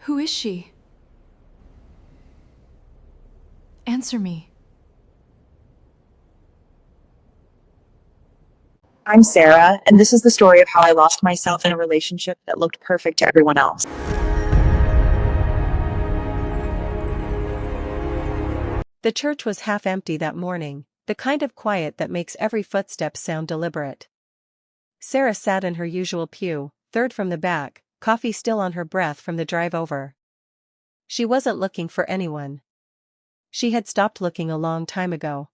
Who is she? Answer me. I'm Sarah, and this is the story of how I lost myself in a relationship that looked perfect to everyone else. The church was half empty that morning, the kind of quiet that makes every footstep sound deliberate. Sarah sat in her usual pew, third from the back, coffee still on her breath from the drive over. She wasn't looking for anyone. She had stopped looking a long time ago.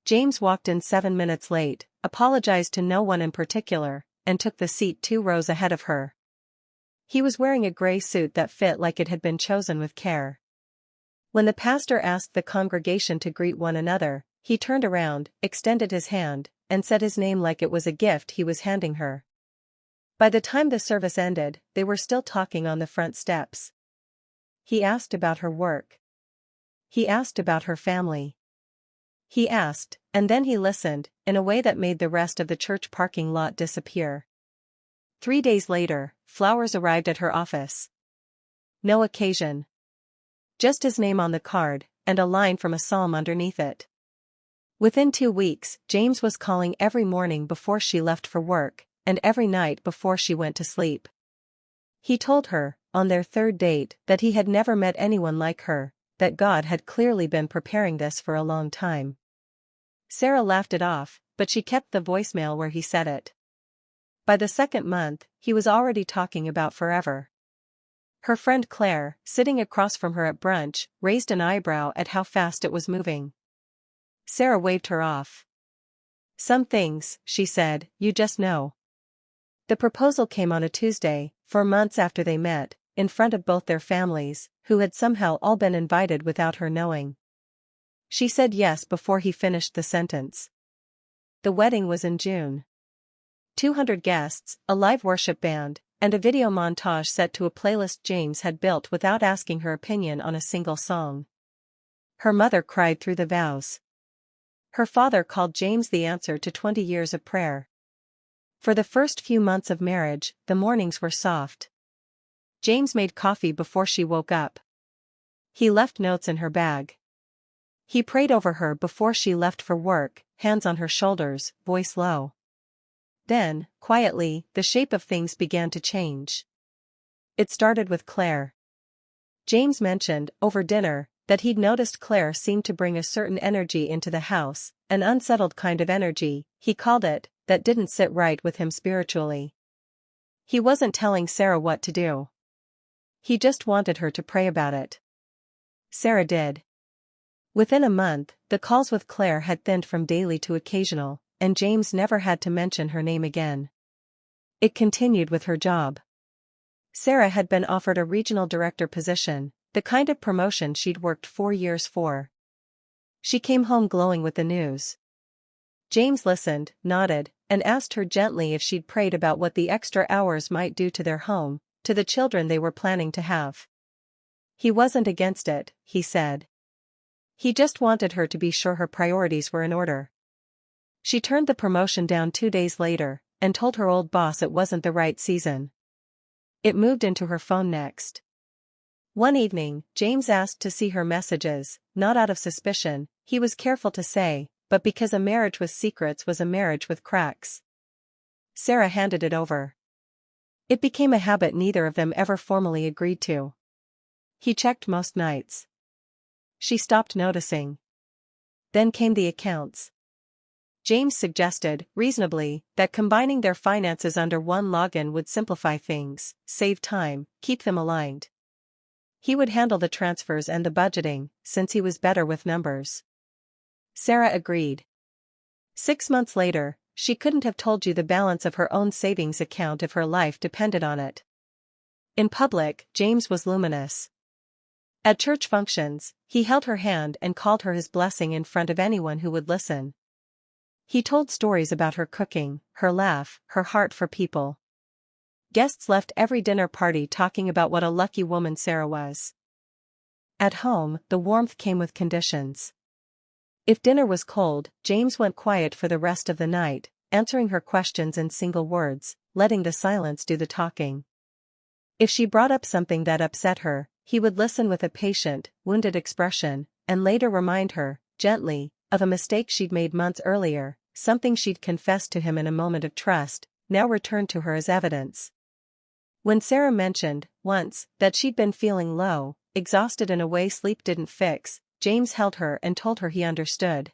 James walked in 7 minutes late, apologized to no one in particular, and took the seat 2 rows ahead of her. He was wearing a gray suit that fit like it had been chosen with care. When the pastor asked the congregation to greet one another, he turned around, extended his hand, and said his name like it was a gift he was handing her. By the time the service ended, they were still talking on the front steps. He asked about her work. He asked about her family. He asked, and then he listened, in a way that made the rest of the church parking lot disappear. 3 days later, flowers arrived at her office. No occasion. Just his name on the card, and a line from a psalm underneath it. Within 2 weeks, James was calling every morning before she left for work, and every night before she went to sleep. He told her, on their third date, that he had never met anyone like her, that God had clearly been preparing this for a long time. Sarah laughed it off, but she kept the voicemail where he said it. By the second month, he was already talking about forever. Her friend Claire, sitting across from her at brunch, raised an eyebrow at how fast it was moving. Sarah waved her off. "Some things," she said, "you just know." The proposal came on a Tuesday, 4 months after they met, in front of both their families, who had somehow all been invited without her knowing. She said yes before he finished the sentence. The wedding was in June. 200 guests, a live worship band, and a video montage set to a playlist James had built without asking her opinion on a single song. Her mother cried through the vows. Her father called James the answer to 20 years of prayer. For the first few months of marriage, the mornings were soft. James made coffee before she woke up. He left notes in her bag. He prayed over her before she left for work, hands on her shoulders, voice low. Then, quietly, the shape of things began to change. It started with Claire. James mentioned, over dinner, that he'd noticed Claire seemed to bring a certain energy into the house, an unsettled kind of energy, he called it, that didn't sit right with him spiritually. He wasn't telling Sarah what to do. He just wanted her to pray about it. Sarah did. Within a month, the calls with Claire had thinned from daily to occasional, and James never had to mention her name again. It continued with her job. Sarah had been offered a regional director position, the kind of promotion she'd worked 4 years for. She came home glowing with the news. James listened, nodded, and asked her gently if she'd prayed about what the extra hours might do to their home, to the children they were planning to have. He wasn't against it, he said. He just wanted her to be sure her priorities were in order. She turned the promotion down 2 days later, and told her old boss it wasn't the right season. It moved into her phone next. One evening, James asked to see her messages, not out of suspicion, he was careful to say, but because a marriage with secrets was a marriage with cracks. Sarah handed it over. It became a habit neither of them ever formally agreed to. He checked most nights. She stopped noticing. Then came the accounts. James suggested, reasonably, that combining their finances under one login would simplify things, save time, keep them aligned. He would handle the transfers and the budgeting, since he was better with numbers. Sarah agreed. 6 months later, she couldn't have told you the balance of her own savings account if her life depended on it. In public, James was luminous. At church functions, he held her hand and called her his blessing in front of anyone who would listen. He told stories about her cooking, her laugh, her heart for people. Guests left every dinner party talking about what a lucky woman Sarah was. At home, the warmth came with conditions. If dinner was cold, James went quiet for the rest of the night, answering her questions in single words, letting the silence do the talking. If she brought up something that upset her, he would listen with a patient, wounded expression, and later remind her, gently, of a mistake she'd made months earlier, something she'd confessed to him in a moment of trust, now returned to her as evidence. When Sarah mentioned, once, that she'd been feeling low, exhausted in a way sleep didn't fix, James held her and told her he understood.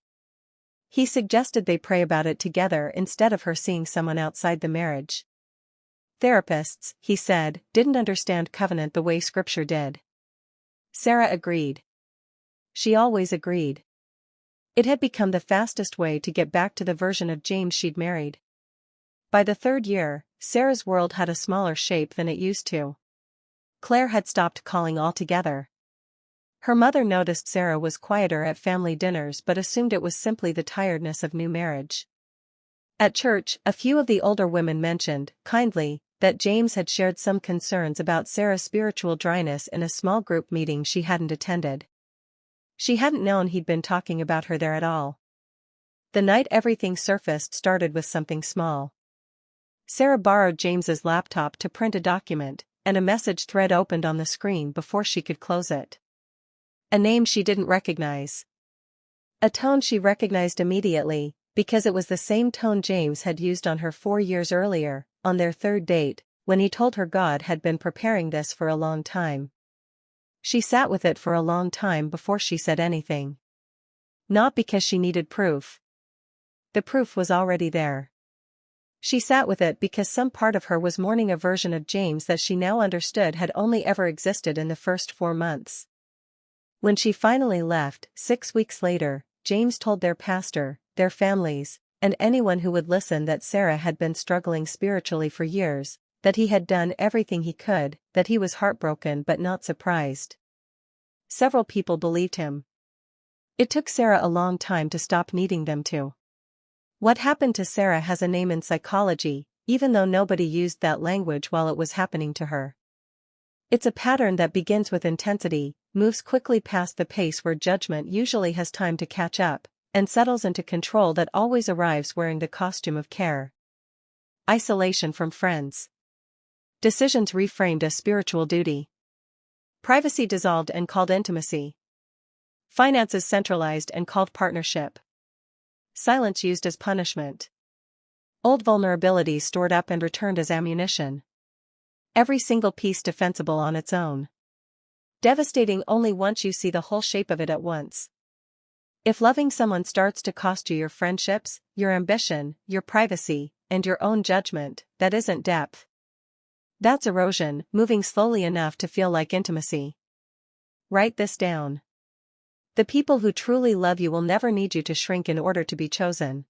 He suggested they pray about it together instead of her seeing someone outside the marriage. Therapists, he said, didn't understand covenant the way Scripture did. Sarah agreed. She always agreed. It had become the fastest way to get back to the version of James she'd married. By the third year, Sarah's world had a smaller shape than it used to. Claire had stopped calling altogether. Her mother noticed Sarah was quieter at family dinners but assumed it was simply the tiredness of new marriage. At church, a few of the older women mentioned, kindly, that James had shared some concerns about Sarah's spiritual dryness in a small group meeting she hadn't attended. She hadn't known he'd been talking about her there at all. The night everything surfaced started with something small. Sarah borrowed James's laptop to print a document, and a message thread opened on the screen before she could close it. A name she didn't recognize. A tone she recognized immediately, because it was the same tone James had used on her 4 years earlier, on their third date, when he told her God had been preparing this for a long time. She sat with it for a long time before she said anything. Not because she needed proof. The proof was already there. She sat with it because some part of her was mourning a version of James that she now understood had only ever existed in the first 4 months. When she finally left, 6 weeks later, James told their pastor, their families, and anyone who would listen that Sarah had been struggling spiritually for years, that he had done everything he could, that he was heartbroken but not surprised. Several people believed him. It took Sarah a long time to stop needing them to. What happened to Sarah has a name in psychology, even though nobody used that language while it was happening to her. It's a pattern that begins with intensity, moves quickly past the pace where judgment usually has time to catch up, and settles into control that always arrives wearing the costume of care. Isolation from friends. Decisions reframed as spiritual duty. Privacy dissolved and called intimacy. Finances centralized and called partnership. Silence used as punishment. Old vulnerabilities stored up and returned as ammunition. Every single piece defensible on its own. Devastating only once you see the whole shape of it at once. If loving someone starts to cost you your friendships, your ambition, your privacy, and your own judgment, that isn't depth. That's erosion, moving slowly enough to feel like intimacy. Write this down. The people who truly love you will never need you to shrink in order to be chosen.